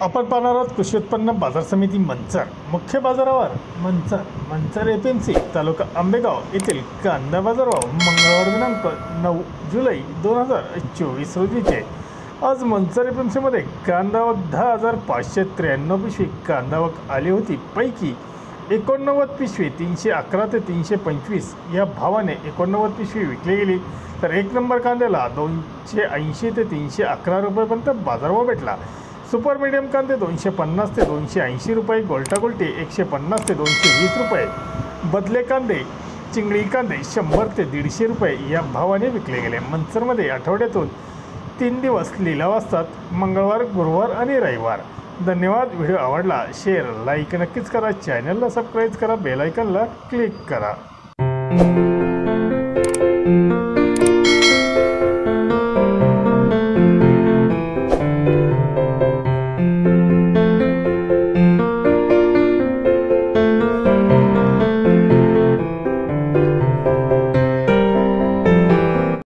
आपण पाहणार आहोत कृषी उत्पन्न बाजार समिती मंचर मुख्य बाजारावर मंचर एपीएमसी तालुका आंबेगाव येथील कांदा बाजारभाव मंगळवार दिनांक 9 जुलै 2024 रोजीचे। आज मंचर एपीएमसीमध्ये कांदा आवक 10,593 पिशवी कांदा आवक आली होती। पैकी 89 पिशवी 311 ते 325 या भावाने 89 पिशवी विकली गेली। तर एक नंबर कांद्याला 280 ते 311 रुपयापर्यंत बाजारभाव भेटला। सुपर मीडियम कांदे 250 ते 280 रुपये, गोल्टा गोल्टी 150 ते 220 रुपये, बदले कांदे चिंगडी कांदे 100 ते 150 रुपये या भावाने विकले गेले। मंचरमध्ये आठवड्यातून 3 दिवस लिलाव असतात, मंगळवार, गुरुवार आणि रविवार। धन्यवाद। व्हिडिओ आवडला शेअर लाईक नक्कीच करा, चॅनलला सबस्क्राईब करा, बेल आयकॉनला क्लिक करा।